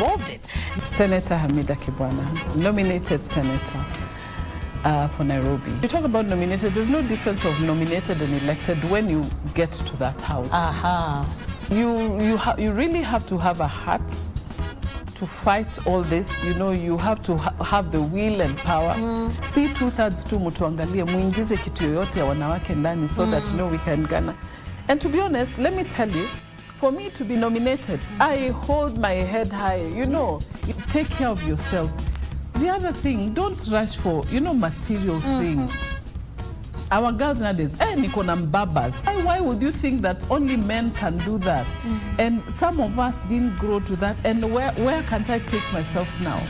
involved in. Senator Hamida Kibwana, nominated senator for Nairobi. You talk about nominated, there's no difference of nominated and elected when you get to that house. You really have to have a heart to fight all this. You know, you have to have the will and power. See 2/3 tu mutuangalie muingize kitu yoyote ya wanawake ndani so that you know we can garner. And to be honest, let me tell you, for me to be nominated, I hold my head high. You know, you take care of yourselves. The other thing, don't rush for, you know, material things. Our girls nowadays, niko na mbabas. Why would you think that only men can do that? And some of us didn't grow to that. And where can't I take myself now?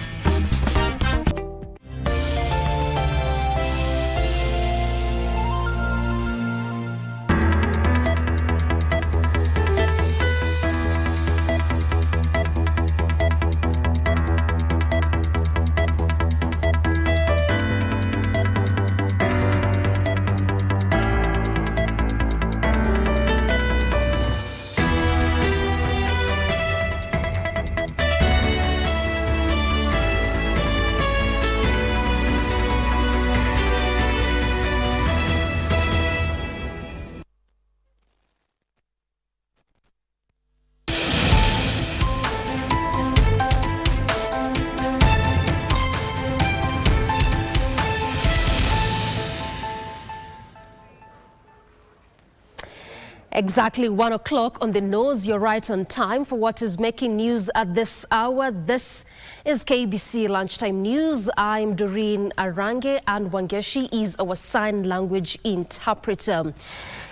Exactly 1 o'clock on the nose. You're right on time for what is making news at this hour. This is KBC Lunchtime News. I'm Doreen Arange, and Wangeshi is our sign language interpreter.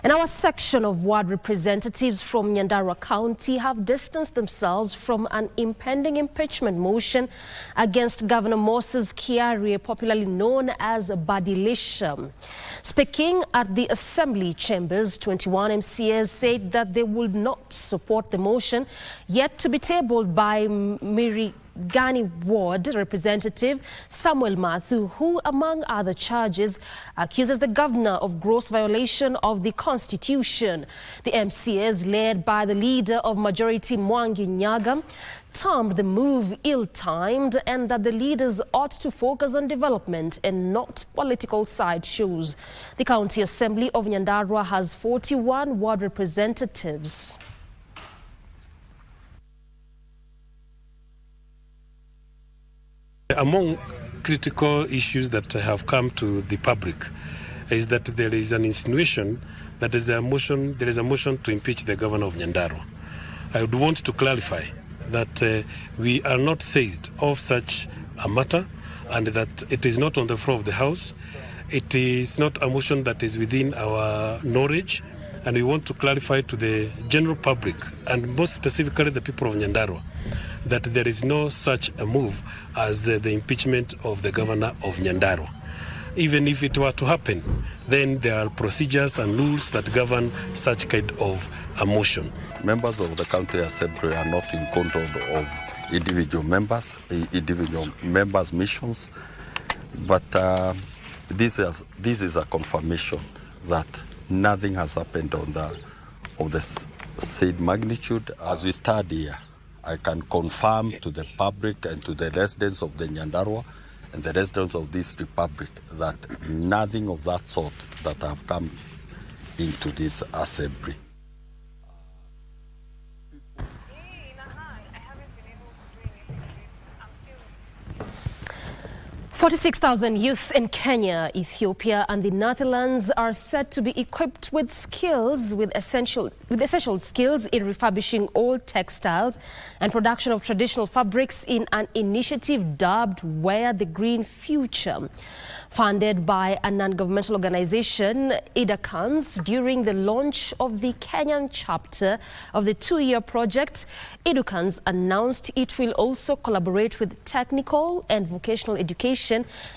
In our section of ward representatives from Nyandarua County have distanced themselves from an impending impeachment motion against Governor Moses Kiarie, popularly known as Badilisha. Speaking at the Assembly chambers, 21 MCAs said that they would not support the motion yet to be tabled by Mirigani Ward Representative Samuel Mathu, who, among other charges, accuses the governor of gross violation of the Constitution. The MCAs, led by the leader of Majority Mwangi Nyaga, termed the move ill-timed and that the leaders ought to focus on development and not political sideshows. The County Assembly of Nyandarua has 41 ward representatives. Among critical issues that have come to the public is that there is an insinuation that there is a motion to impeach the governor of Nyandarua. I would want to clarify that we are not seized of such a matter and that it is not on the floor of the House. It is not a motion that is within our knowledge, and we want to clarify to the general public and most specifically the people of Nyandarua that there is no such a move as the impeachment of the governor of Nyandarua. Even if it were to happen, then there are procedures and rules that govern such kind of a motion. Members of the County Assembly are not in control of individual members' missions, but this is a confirmation that nothing has happened of the said magnitude. As we stand here, I can confirm to the public and to the residents of the Nyandarua and the residents of this republic that nothing of that sort that have come into this assembly. 46,000 youth in Kenya, Ethiopia, and the Netherlands are said to be equipped with essential skills in refurbishing old textiles and production of traditional fabrics in an initiative dubbed Wear the Green Future. Funded by a non-governmental organization, AFCON, during the launch of the Kenyan chapter of the 2-year project, AFCON announced it will also collaborate with technical and vocational education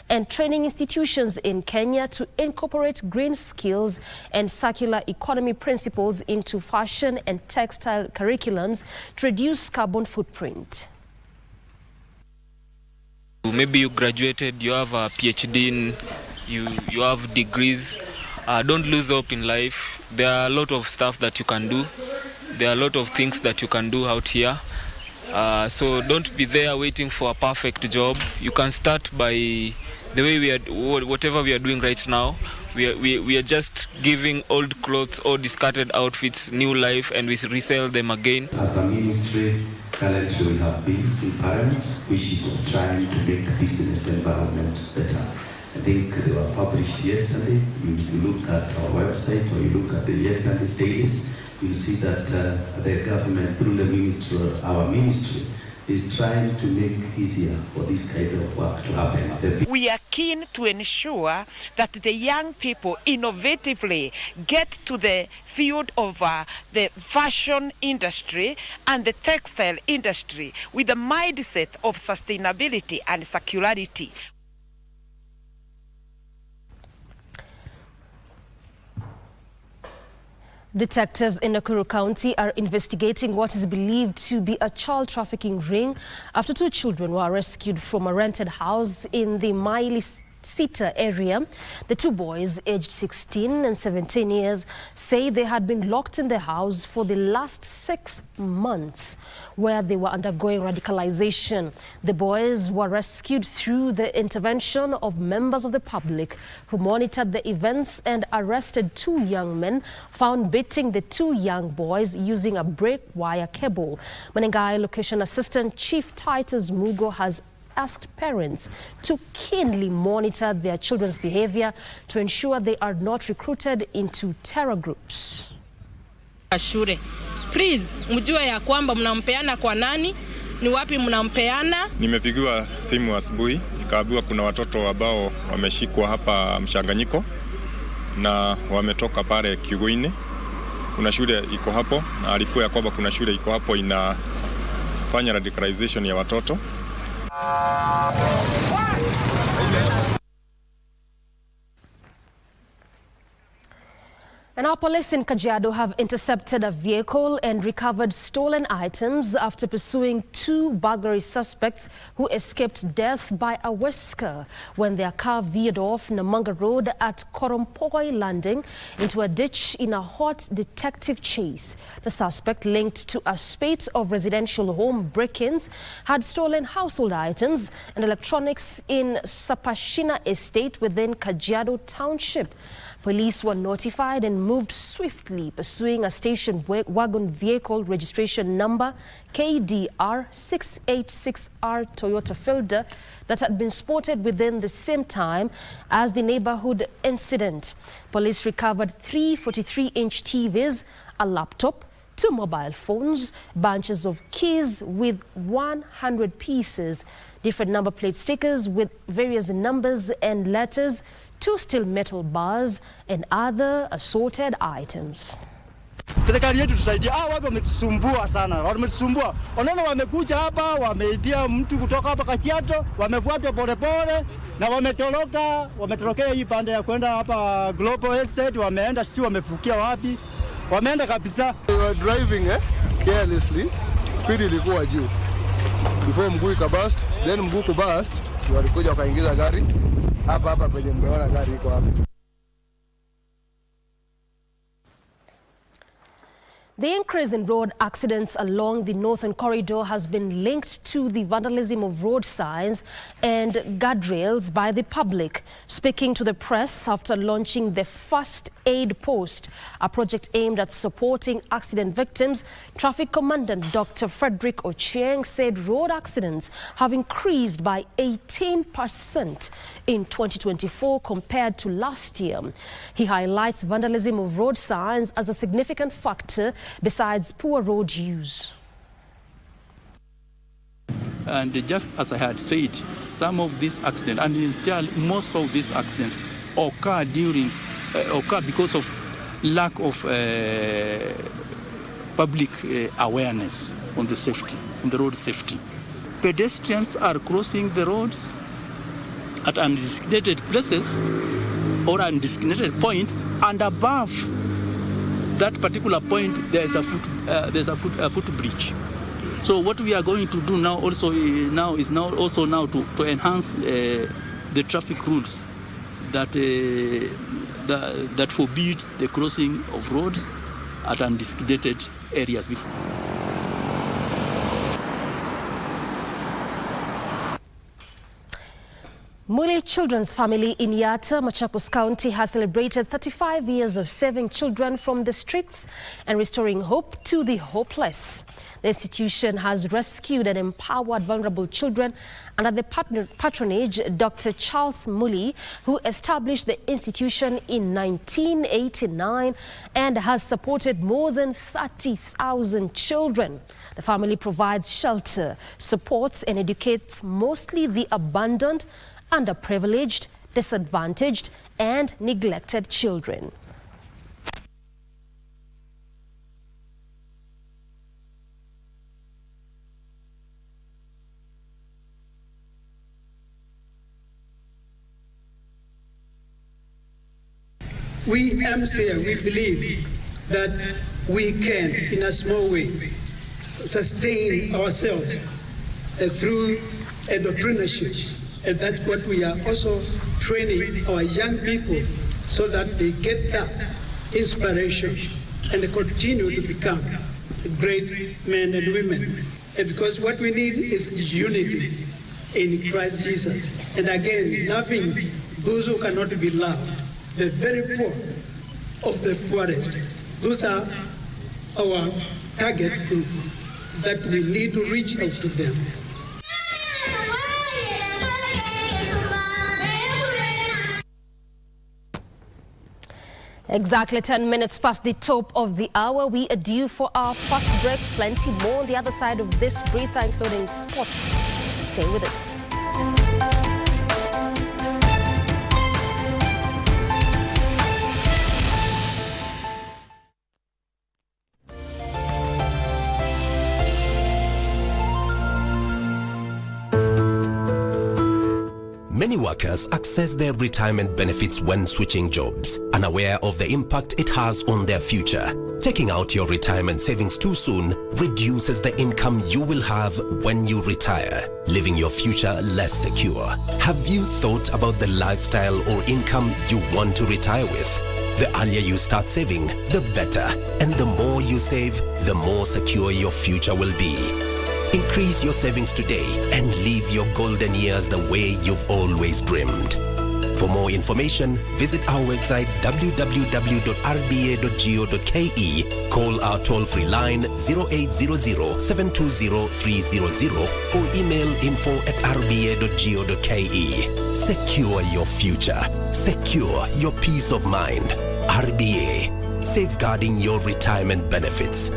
and training institutions in Kenya to incorporate green skills and circular economy principles into fashion and textile curriculums to reduce carbon footprint. Maybe you graduated, you have a PhD, you have degrees. Don't lose hope in life. There are a lot of stuff that you can do. There are a lot of things that you can do out here. So don't be there waiting for a perfect job. You can start by the way whatever we are doing right now. We are just giving old clothes or discarded outfits new life, and we resell them again. As a ministry, currently we have bills in Parliament, which is trying to make business environment better. I think they were published yesterday. If you look at our website or you look at the yesterday's dailies, you'll see that the government, through the ministry, our ministry, is trying to make easier for this kind of work to happen. We are keen to ensure that the young people innovatively get to the field of the fashion industry and the textile industry with the mindset of sustainability and circularity. Detectives in Nakuru County are investigating what is believed to be a child trafficking ring after 2 children were rescued from a rented house in the Mully area. The 2 boys, aged 16 and 17 years, say they had been locked in the house for the last 6 months, where they were undergoing radicalization. The boys were rescued through the intervention of members of the public who monitored the events and arrested 2 young men found beating the 2 young boys using a break wire cable. Menengai Location Assistant Chief Titus Mugo has asked parents to keenly monitor their children's behavior to ensure they are not recruited into terror groups. Shule, please mjue ya kwamba mnampeana kwa nani, ni wapi mnampeana. Nimepigiwa simu asubuhi nikaambiwa kuna watoto ambao wameshikwa hapa Mchanganyiko na wametoka pale Kiguini. Kuna shule iko hapo na alifu ya kwamba kuna shule iko hapo inafanya radicalization ya watoto. And our police in Kajiado have intercepted a vehicle and recovered stolen items after pursuing 2 burglary suspects who escaped death by a whisker when their car veered off Namanga Road at Korompoi Landing into a ditch in a hot detective chase. The suspect, linked to a spate of residential home break-ins, had stolen household items and electronics in Sapashina Estate within Kajiado Township. Police were notified and moved swiftly, pursuing a station wagon vehicle registration number KDR 686R Toyota Fielder that had been spotted within the same time as the neighborhood incident. Police recovered 3 43-inch TVs, a laptop, 2 mobile phones, bunches of keys with 100 pieces, different number plate stickers with various numbers and letters, 2 steel metal bars and other assorted items. Serikali yetu tusaidie. Watu wametusumbua sana. Wametusumbua. Wanaona wamekuja hapa, wameibia mtu kutoka hapa Kajiado, wamefuata polepole na wametorokea hii pande ya kwenda hapa Global Estate, wameenda sio wamefukia wapi? Wameenda kabisa. They were driving carelessly. Speed ilikuwa juu. Before mguu ikabust, then mguu kubust, walikuja wakaingiza gari hapa penye mmeona gari iko hapa. The increase in road accidents along the northern corridor has been linked to the vandalism of road signs and guardrails by the public. Speaking to the press after launching the First Aid Post, a project aimed at supporting accident victims, Traffic Commandant Dr. Frederick Ochieng said road accidents have increased by 18% in 2024 compared to last year. He highlights vandalism of road signs as a significant factor besides poor road use. And just as I had said, some of these accidents, and most of these accidents occur because of lack of public awareness on the safety, on the road safety. Pedestrians are crossing the roads at undesignated places or undesignated points, and above that particular point there's a footbridge. So what we are going to do now is to enhance the traffic rules that forbids the crossing of roads at undesignated areas. Mully Children's Family in Yatta, Machakos County has celebrated 35 years of saving children from the streets and restoring hope to the hopeless. The institution has rescued and empowered vulnerable children under the patronage of Dr. Charles Mully, who established the institution in 1989 and has supported more than 30,000 children. The family provides shelter, supports and educates mostly the abandoned, underprivileged, disadvantaged and neglected children. We MCA, we believe that we can, in a small way, sustain ourselves through entrepreneurship. And that's what we are also training our young people so that they get that inspiration and they continue to become great men and women. And because what we need is unity in Christ Jesus. And again, loving those who cannot be loved, the very poor of the poorest. Those are our target group that we need to reach out to them. Exactly 10 minutes past the top of the hour. We are due for our first break. Plenty more on the other side of this breather, including sports. Stay with us. Many workers access their retirement benefits when switching jobs, unaware of the impact it has on their future. Taking out your retirement savings too soon reduces the income you will have when you retire, leaving your future less secure. Have you thought about the lifestyle or income you want to retire with? The earlier you start saving, the better. And the more you save, the more secure your future will be. Increase your savings today and live your golden years the way you've always dreamed. For more information, visit our website www.rba.go.ke, call our toll-free line 0800-720-300 or email info@rba.go.ke. Secure your future. Secure your peace of mind. RBA, safeguarding your retirement benefits.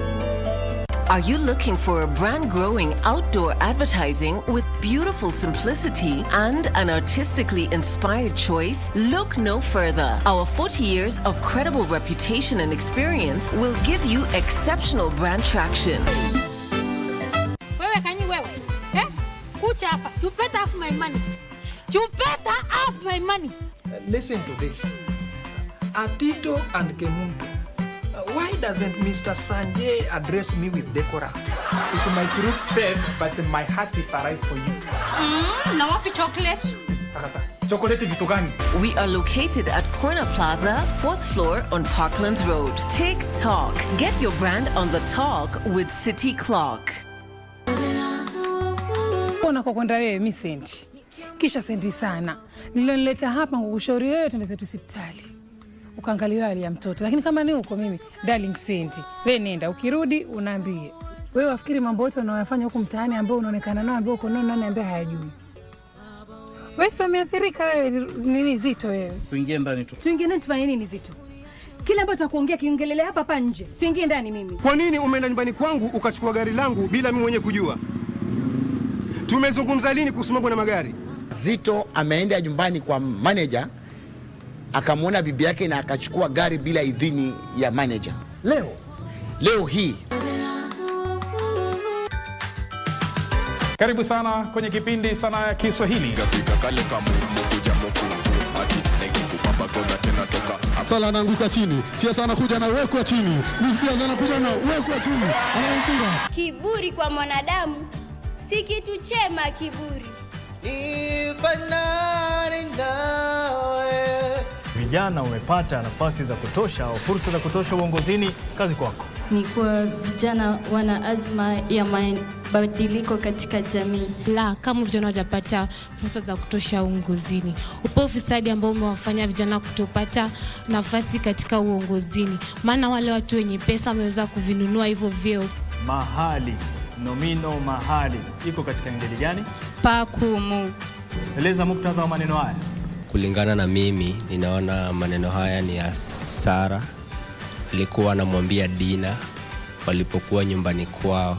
Are you looking for a brand-growing outdoor advertising with beautiful simplicity and an artistically inspired choice? Look no further. Our 40 years of credible reputation and experience will give you exceptional brand traction. Kucha hapa. You better have my money. You better have my money. Listen to this. Atito and Kemuntu. Why doesn't Mr. Sanjay address me with decorum? It might look bad, but my heart is alive for you. Na wapi chocolate? Chocolate vitu gani? We are located at Corner Plaza, 4th floor on Parklands Road. Take Talk. Get your brand on the talk with City Clock. Kona kwa kwenda wewe mi senti. Kisha senti sana. Nilionileta hapa ngukushauri wewe tuende zetu hospitali. Ukaangalia hali ya mtoto. Lakini kama ni huko mimi, darling senti. Wewe nenda, ukirudi unaambie. Wewe wafikiri mambo yote unayofanya huko mtaani ambao unaonekana nao ambao uko nani ambaye hayajui. Wewe sio umeathirika wewe nini Zito wewe? Tuingie ndani tu. Tuingie ndani tufanye nini Zito? Kila ambacho tutakuongea kiongelele hapa nje. Siingie ndani mimi. Kwa nini umeenda nyumbani kwangu ukachukua gari langu bila mimi mwenyewe kujua? Tumezungumza lini kuhusu mambo na magari? Zito ameenda nyumbani kwa manager akamwona bibi yake na akachukua gari bila idhini ya manager. Leo hii. Karibu sana kwenye kipindi Sanaa ya Kiswahili. Sala anaanguka chini. Siasa anakuja na wekwa chini. Mzee anakuja na wekwa chini. Anaanguka. Kiburi kwa mwanadamu si kitu chema kiburi. vijana umepata nafasi za kutosha au fursa za kutosha uongozini, kazi kwako. Ni kwa vijana wana azma ya mabadiliko katika jamii. La, kama vijana hawajapata fursa za kutosha uongozini, upo ufisadi ambao umewafanya vijana kutopata nafasi katika uongozini. Maana wale watu wenye pesa wameweza kuvinunua hivyo vyeo. Mahali, nomino mahali, iko katika ngeli gani? Pakumu. Eleza muktadha wa maneno haya. Kulingana na mimi, ninaona maneno haya ni ya Sara. Alikuwa anamwambia Dina walipokuwa nyumbani kwao.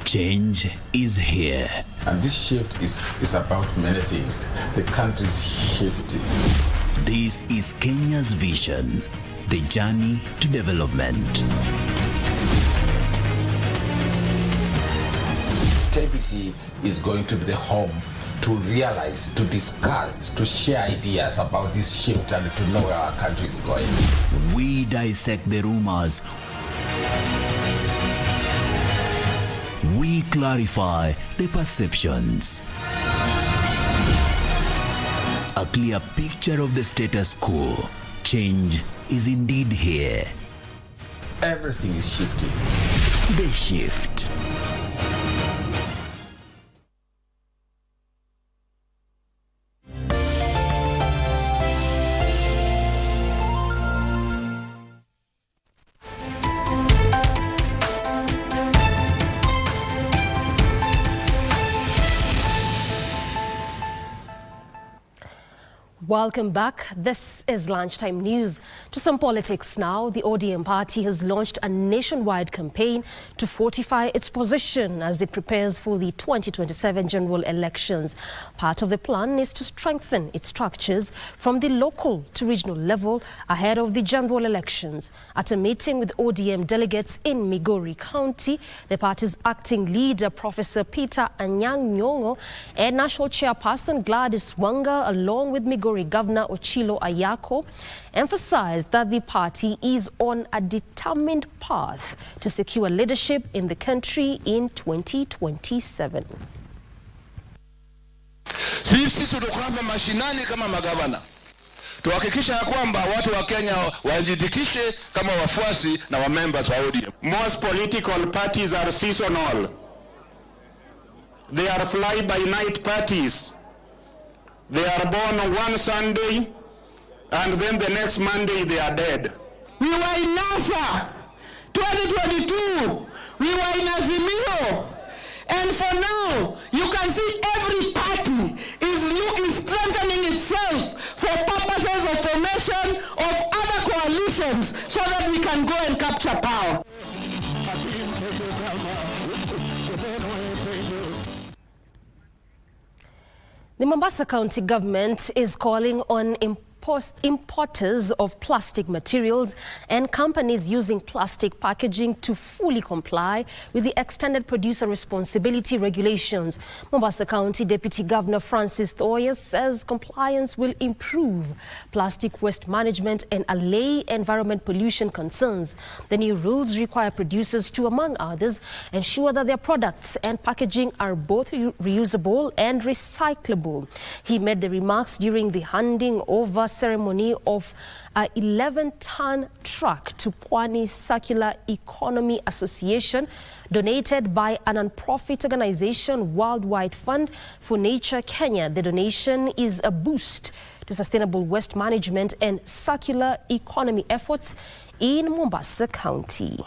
Change is here. And this shift is about many things. The country's shifting. This is Kenya's vision, the journey to development. KBC is going to be the home to realize, to discuss, to share ideas about this shift and to know where our country is going. We dissect the rumors. We clarify the perceptions. A clear picture of the status quo. Change is indeed here. Everything is shifting. The shift. Welcome back. This is Lunchtime News. To some politics now. The ODM party has launched a nationwide campaign to fortify its position as it prepares for the 2027 general elections. Part of the plan is to strengthen its structures from the local to regional level ahead of the general elections. At a meeting with ODM delegates in Migori County, the party's acting leader, Professor Peter Anyang' Nyong'o, and national chairperson Gladys Wanga, along with Migori Governor Ochilo Ayako, emphasized that the party is on a determined path to secure leadership in the country in 2027. Sisi tunakwenda mashinani kama magavana. Tuhakikisha kwamba watu wa Kenya wajiandikishe kama wafuasi na wa members wa ODM. Most political parties are seasonal. They are fly-by-night parties. They are born on one Sunday, and then the next Monday they are dead. We were in NASA 2022. We were in Azimio. And for now, you can see every party is strengthening itself for purposes of formation of other coalitions so that we can go and capture power. The Mombasa County government is calling on importers of plastic materials and companies using plastic packaging to fully comply with the extended producer responsibility regulations. Mombasa County Deputy Governor Francis Thoya says compliance will improve plastic waste management and allay environment pollution concerns. The new rules require producers to, among others, ensure that their products and packaging are both reusable and recyclable. He made the remarks during the handing over ceremony of a 11-ton truck to Pwani Circular Economy Association, donated by a non-profit organization, Worldwide Fund for Nature Kenya. The donation is a boost to sustainable waste management and circular economy efforts in Mombasa County.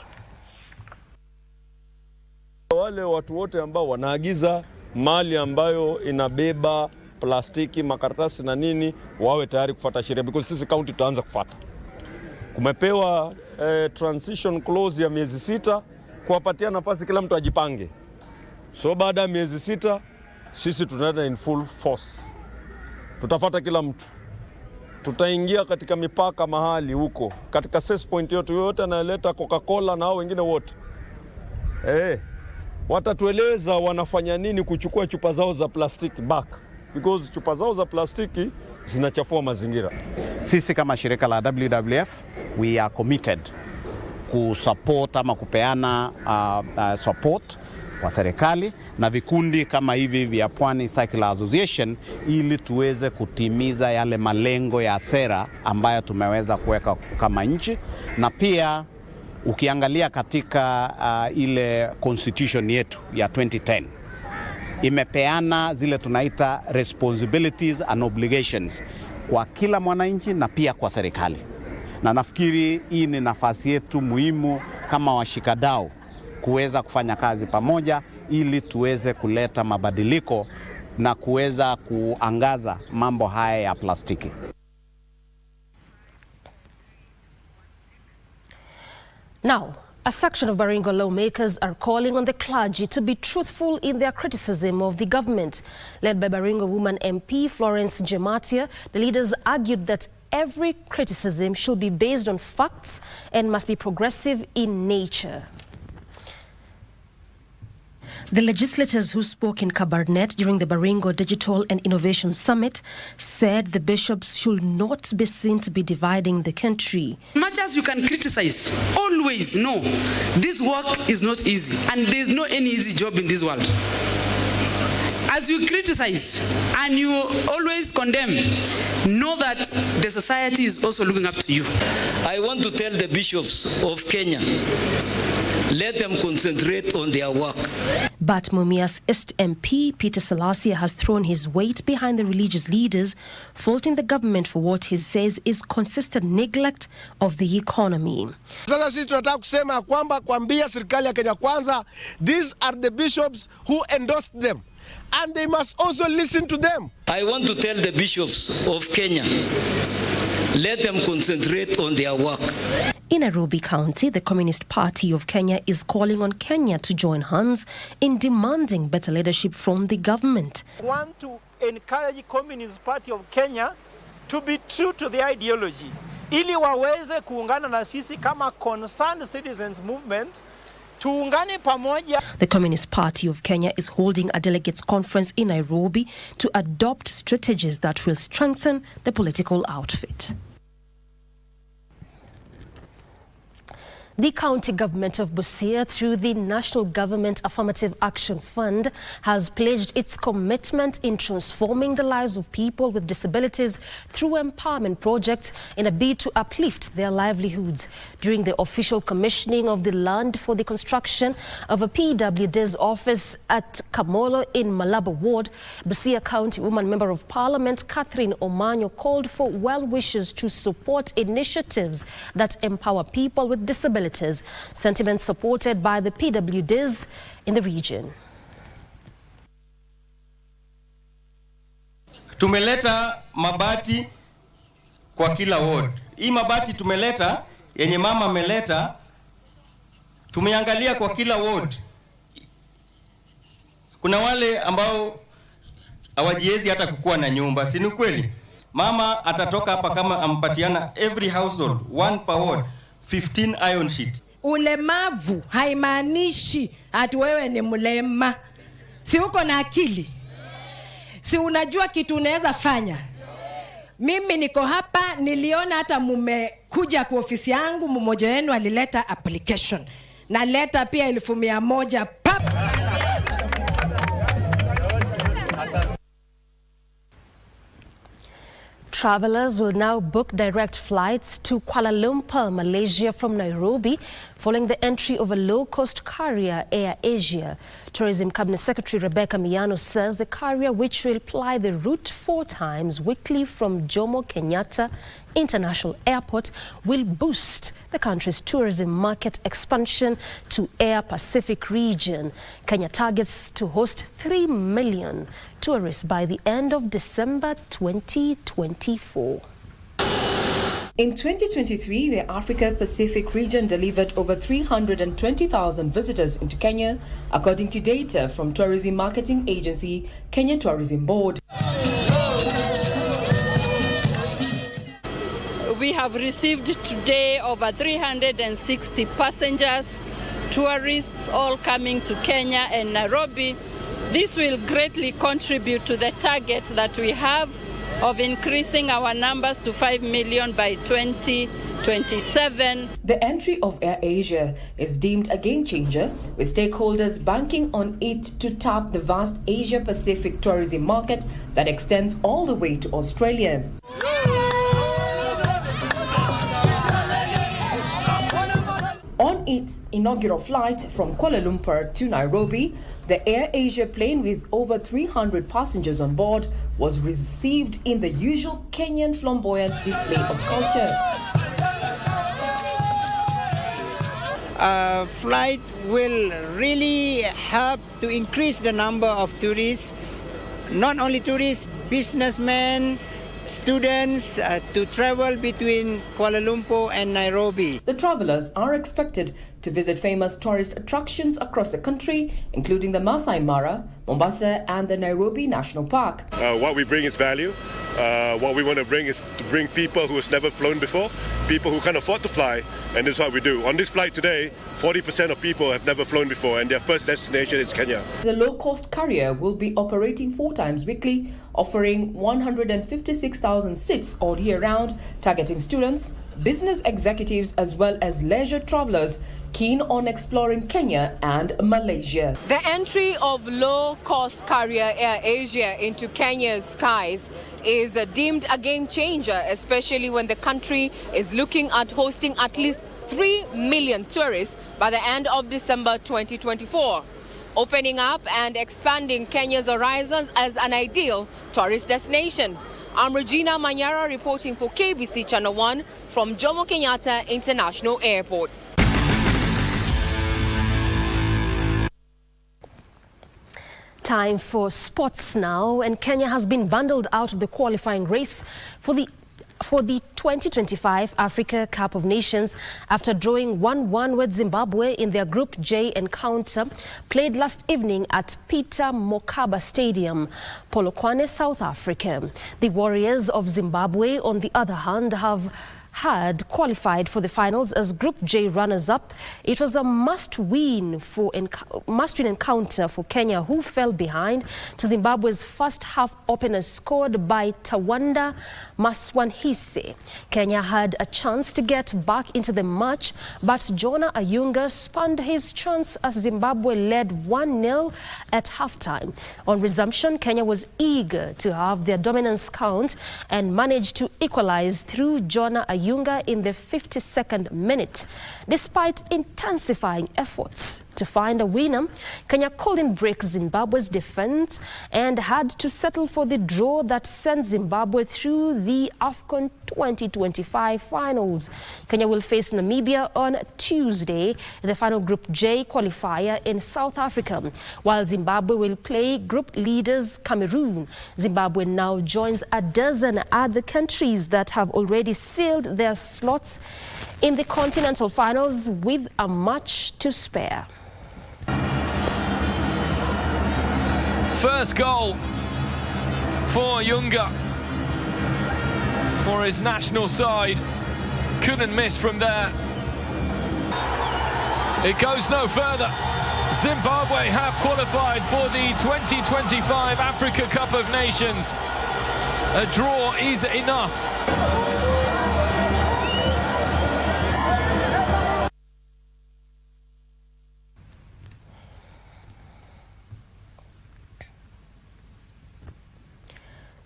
Wale watu wote ambao wanaagiza mali ambayo inabeba plastiki, makaratasi na nini, wawe tayari kufuata sheria, because sisi county tutaanza kufuata. Kumepewa transition clause ya miezi 6 kuwapatia nafasi kila mtu ajipange. So baada ya miezi 6 sisi tunaenda in full force. Tutafuata kila mtu. Tutaingia katika mipaka mahali huko, katika access point yote analeta Coca-Cola na hao wengine wote. Watatueleza wanafanya nini kuchukua chupa zao za plastiki back, because chupa zao za plastiki zinachafua mazingira. Sisi kama shirika la WWF, we are committed kusupport ama kupeana support kwa serikali na vikundi kama hivi vya Pwani Cycler Association ili tuweze kutimiza yale malengo ya sera ambayo tumeweza kuweka kama nchi. Na pia ukiangalia katika ile constitution yetu ya 2010 imepeana zile tunaita responsibilities and obligations kwa kila mwananchi na pia kwa serikali. Na nafikiri hii ni nafasi yetu muhimu kama washikadau kuweza kufanya kazi pamoja ili tuweze kuleta mabadiliko na kuweza kuangaza mambo haya ya plastiki. Now, a section of Baringo lawmakers are calling on the clergy to be truthful in their criticism of the government. Led by Baringo woman MP Florence Jematia, the leaders argued that every criticism should be based on facts and must be progressive in nature. The legislators who spoke in Kabarnet during the Baringo Digital and Innovation Summit said the bishops should not be seen to be dividing the country. Much as you can criticize, always know this work is not easy and there's no any easy job in this world. As you criticize and you always condemn, know that the society is also looking up to you. I want to tell the bishops of Kenya, let them concentrate on their work. But Mumias East MP Peter Selassie has thrown his weight behind the religious leaders, faulting the government for what he says is consistent neglect of the economy. Sasa sisi tunataka kusema kwamba kuambia serikali ya Kenya Kwanza, these are the bishops who endorsed them and they must also listen to them. I want to tell the bishops of Kenya, let them concentrate on their work. In Nairobi County, the Communist Party of Kenya is calling on Kenya to join hands in demanding better leadership from the government. I want to encourage the Communist Party of Kenya to be true to the ideology, ili waweze kuungana na sisi kama concerned citizens movement. Tuungane pamoja. The Communist Party of Kenya is holding a delegates conference in Nairobi to adopt strategies that will strengthen the political outfit. The county government of Busia, through the National Government Affirmative Action Fund, has pledged its commitment in transforming the lives of people with disabilities through empowerment projects in a bid to uplift their livelihoods. During the official commissioning of the land for the construction of a PWD's office at Kamolo in Malaba Ward, Busia County Woman Member of Parliament Catherine Omanyo called for well-wishers to support initiatives that empower people with disabilities. Sentiments supported by the PWDs in the region. Tumeleta mabati kwa kila ward. Hii mabati tumeleta, yenye mama ameleta, tumeangalia kwa kila ward. Kuna wale ambao hawajiwezi hata kukua na nyumba, si ni kweli? Mama atatoka hapa kama ampatiana every household 1 per ward 15 iron sheet. Ulemavu haimaanishi ati wewe ni mlema. Si uko na akili? Si unajua kitu unaweza fanya? Mimi niko hapa, niliona hata mmekuja kwa ofisi yangu, mmoja wenu alileta application. Na leta pia 1,100 pap. Travelers will now book direct flights to Kuala Lumpur, Malaysia from Nairobi following the entry of a low-cost carrier, Air Asia. Tourism Cabinet Secretary Rebecca Miano says the carrier, which will ply the route 4 times weekly from Jomo Kenyatta International Airport, will boost the country's tourism market expansion to Air Pacific region. Kenya targets to host 3 million tourists by the end of December 2024. In 2023, the Africa Pacific region delivered over 320,000 visitors into Kenya, according to data from tourism marketing agency Kenya Tourism Board. We have received today over 360 passengers, tourists all coming to Kenya and Nairobi. This will greatly contribute to the target that we have of increasing our numbers to 5 million by 2024. 27. The entry of AirAsia is deemed a game changer, with stakeholders banking on it to tap the vast Asia-Pacific tourism market that extends all the way to Australia. On its inaugural flight from Kuala Lumpur to Nairobi, the AirAsia plane with over 300 passengers on board was received in the usual Kenyan flamboyant display of culture. Flight will really help to increase the number of tourists, not only tourists, businessmen, students to travel between Kuala Lumpur and Nairobi. The travelers are expected to visit famous tourist attractions across the country, including the Masai Mara, Mombasa and the Nairobi National Park. What we bring is value. What we want to bring is to bring people who has never flown before, people who can't afford to fly, and this is what we do. On this flight today, 40% of people have never flown before and their first destination is Kenya. The low-cost carrier will be operating 4 times weekly, offering 156,000 seats all year round, targeting students, business executives as well as leisure travelers keen on exploring Kenya and Malaysia. The entry of low-cost carrier AirAsia into Kenya's skies is deemed a game changer, especially when the country is looking at hosting at least 3 million tourists by the end of December 2024, opening up and expanding Kenya's horizons as an ideal tourist destination. I'm Regina Manyara reporting for KBC Channel 1 from Jomo Kenyatta International Airport. Time for sports now, and Kenya has been bundled out of the qualifying race for the 2025 Africa Cup of Nations after drawing 1-1 with Zimbabwe in their Group J encounter played last evening at Peter Mokaba Stadium, Polokwane, South Africa. The Warriors of Zimbabwe, on the other hand, had qualified for the finals as Group J runners-up. It was a must-win encounter for Kenya, who fell behind to Zimbabwe's first-half openers scored by Tawanda Maswanhise. Kenya had a chance to get back into the match, but Jonah Ayunga spanned his chance as Zimbabwe led 1-0 at halftime. On resumption, Kenya was eager to have their dominance count and managed to equalize through Jonah Ayunga in the 52nd minute. Despite intensifying efforts to find a winner, Kenya couldn't break Zimbabwe's defense and had to settle for the draw that sent Zimbabwe through the AFCON 2025 finals. Kenya will face Namibia on Tuesday in the final Group J qualifier in South Africa, while Zimbabwe will play group leaders Cameroon. Zimbabwe now joins a dozen other countries that have already sealed their slots in the continental finals with a match to spare. First goal for Ayunga for his national side. Couldn't miss from there. It goes no further. Zimbabwe have qualified for the 2025 Africa Cup of Nations. A draw is enough.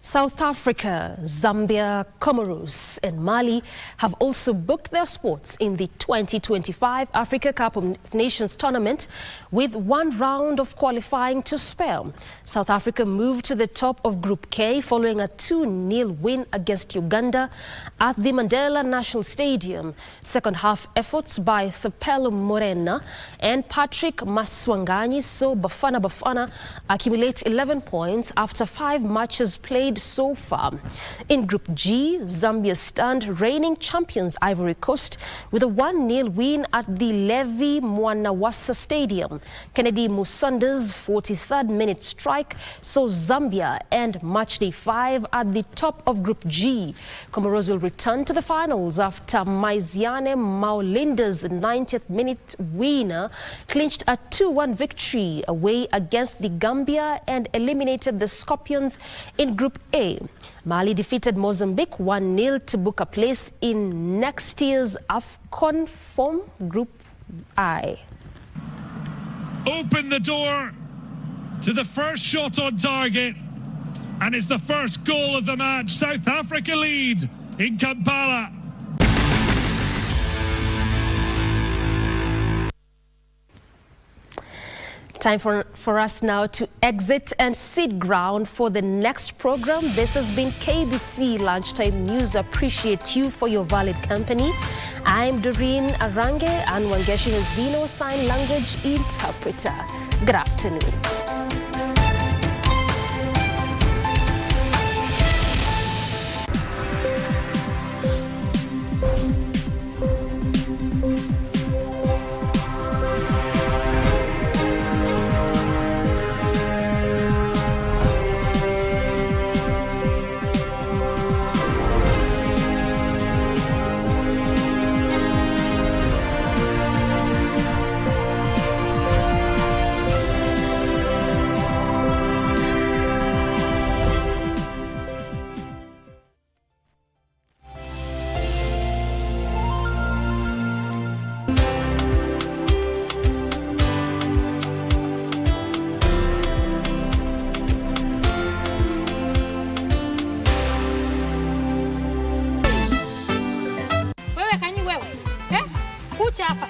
South Africa, Zambia, Comoros and Mully have also booked their spots in the 2025 Africa Cup of Nations tournament with one round of qualifying to spare. South Africa moved to the top of Group K following a 2-0 win against Uganda at the Mandela National Stadium. Second half efforts by Thapelo Morena and Patrick Maswanganyi saw Bafana accumulate 11 points after 5 matches played so far. In Group G, Zambia stand reigning champions Ivory Coast with a 1-0 win at the Levi Mwanawasa Stadium. Kennedy Musanda's 43rd minute strike saw Zambia end matchday 5 at the top of Group G. Comoros will return to the finals after Maiziane Maulinda's 90th minute winner clinched a 2-1 victory away against the Gambia and eliminated the Scorpions in Group A. Mully defeated Mozambique 1-0 to book a place in next year's AFCON from Group I. Open the door to the first shot on target, and it's the first goal of the match. South Africa lead in Kampala. Time for us now to exit and sit ground for the next program. This has been KBC Lunchtime News. Appreciate you for your valid company. I'm Doreen Arange, and Wangeshi has been our sign language interpreter. Good afternoon.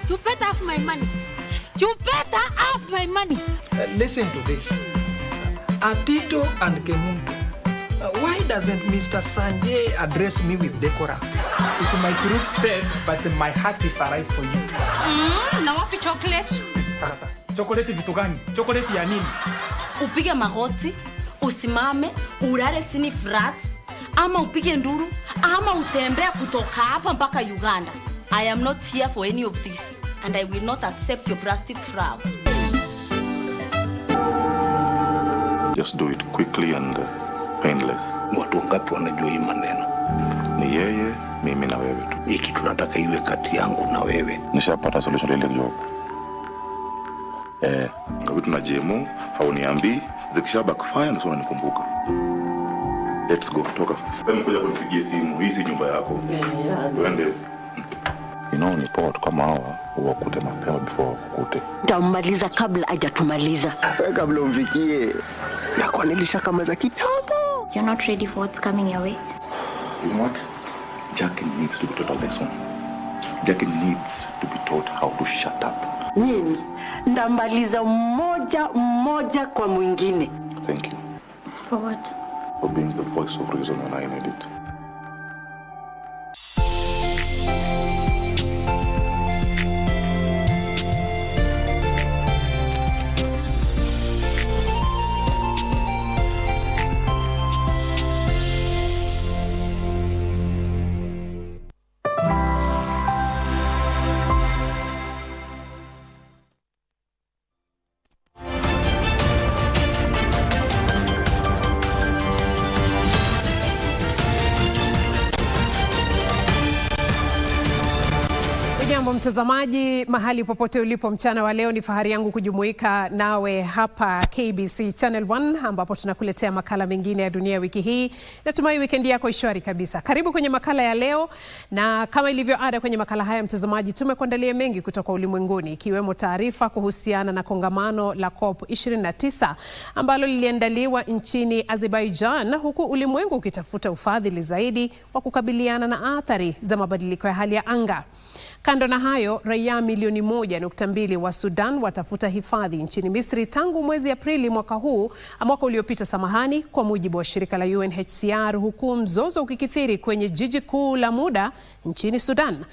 You better have my money. You better have my money. Listen to this. Atito and Kemuntu. Why doesn't Mr. Sanjay address me with decorum? It might look dead, but my heart is alive for you. Na wapi chocolate? Chocolate vitu gani? Chocolate ya nini? Upige magoti, usimame, urare sini frat, ama upige nduru, ama utembea kutoka hapa mpaka Uganda. I am not here for any of this, and I will not accept your plastic flag. Just do it quickly and painless. Watu wangapi wanajua hii maneno? Ni yeye, mimi na wewe tu. Hiki tunataka iwe kati yangu na wewe. Nishapata solution ile job. Ngapi tunajimu, hauniambii, zikisha backfire ndio unanikumbuka. Let's go, toka. Wewe mkuja kunipigia simu, hii si nyumba yako. Twende. Ni port kama hawa wakute mapema before wakukute. Nitamaliza kabla hajatumaliza. Kabla umfikie. Na kwa nilishakamaliza kitambo. You're not ready for what's coming your way. You know what? Jackie needs to be taught a lesson. Jackie needs to be taught how to shut up. Nini? Ndamaliza mmoja kwa mwingine. Thank you. For what? For being the voice of reason when I need it. Jambo mtazamaji, mahali popote ulipo mchana wa leo, ni fahari yangu kujumuika nawe hapa KBC Channel 1 ambapo tunakuletea makala mengine ya dunia wiki hii. Natumai weekend yako ishwari kabisa. Karibu kwenye makala ya leo, na kama ilivyo ada kwenye makala haya mtazamaji, tumekuandalia mengi kutoka ulimwenguni, ikiwemo taarifa kuhusiana na kongamano la COP29 ambalo liliandaliwa nchini Azerbaijan, huku ulimwengu ukitafuta ufadhili zaidi wa kukabiliana na athari za mabadiliko ya hali ya anga. Kando na hayo, raia milioni 1.2 wa Sudan watafuta hifadhi nchini Misri tangu mwezi Aprili mwaka uliopita, kwa mujibu wa shirika la UNHCR, huku mzozo ukikithiri kwenye jiji kuu la muda nchini Sudan.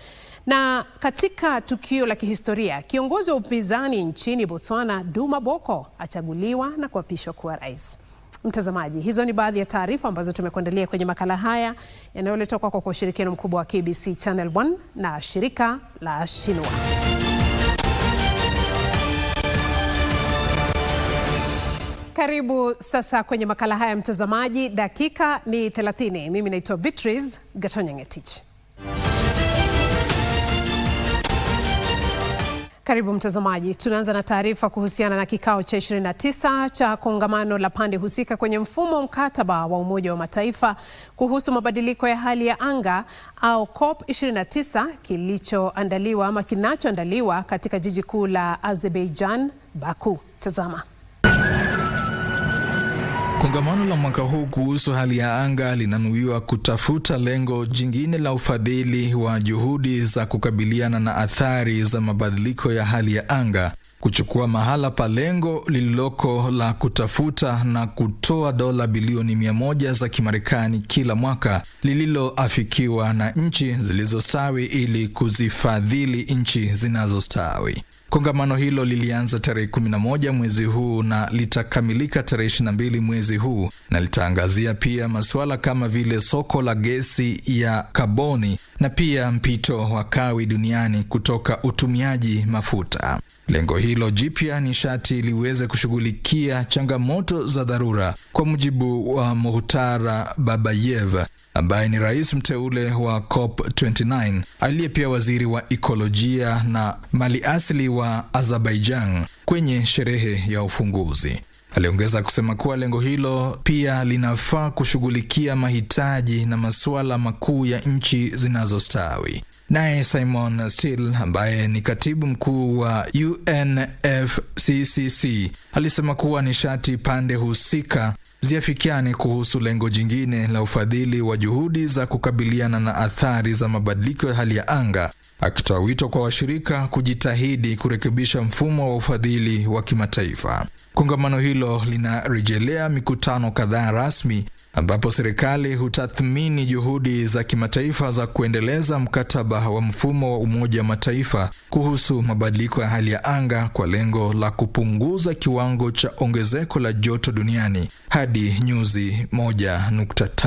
Na katika tukio la kihistoria, kiongozi wa upinzani nchini Botswana, Duma Boko, achaguliwa na kuapishwa kuwa rais. Mtazamaji, hizo ni baadhi ya taarifa ambazo tumekuandalia kwenye makala haya yanayoletwa kwako kwa ushirikiano mkubwa wa KBC Channel 1 na shirika la Shinwa. Karibu sasa kwenye makala haya mtazamaji, dakika ni 30. Mimi naitwa Beatrice Gatonyangetich. Karibu mtazamaji. Tunaanza na taarifa kuhusiana na kikao cha 29 cha kongamano la pande husika kwenye mfumo mkataba wa Umoja wa Mataifa kuhusu mabadiliko ya hali ya anga au COP29 kinachoandaliwa katika jiji kuu la Azerbaijan, Baku. Tazama. Kongamano la mwaka huu kuhusu hali ya anga linanuiwa kutafuta lengo jingine la ufadhili wa juhudi za kukabiliana na athari za mabadiliko ya hali ya anga, kuchukua mahala pa lengo lililoko la kutafuta na kutoa dola bilioni 100 za Kimarekani kila mwaka lililoafikiwa na nchi zilizostawi ili kuzifadhili nchi zinazostawi. Kongamano hilo lilianza tarehe 11 mwezi huu na litakamilika tarehe 22 mwezi huu, na litaangazia pia masuala kama vile soko la gesi ya kaboni na pia mpito wa kawi duniani kutoka utumiaji mafuta. Lengo hilo jipya ni sharti liweze kushughulikia changamoto za dharura, kwa mujibu wa Muhtara Babayev ambaye ni rais mteule wa COP29, aliye pia waziri wa ekolojia na maliasili wa Azerbaijan kwenye sherehe ya ufunguzi. Aliongeza kusema kuwa lengo hilo pia linafaa kushughulikia mahitaji na masuala makuu ya nchi zinazostawi. Naye Simon Still ambaye ni katibu mkuu wa UNFCCC alisema kuwa ni sharti pande husika ziafikiane kuhusu lengo jingine la ufadhili wa juhudi za kukabiliana na athari za mabadiliko ya hali ya anga, akitoa wito kwa washirika kujitahidi kurekebisha mfumo wa ufadhili wa kimataifa. Kongamano hilo linarejelea mikutano kadhaa rasmi ambapo serikali hutathmini juhudi za kimataifa za kuendeleza mkataba wa mfumo wa Umoja wa Mataifa kuhusu mabadiliko ya hali ya anga kwa lengo la kupunguza kiwango cha ongezeko la joto duniani hadi nyuzi 1.5.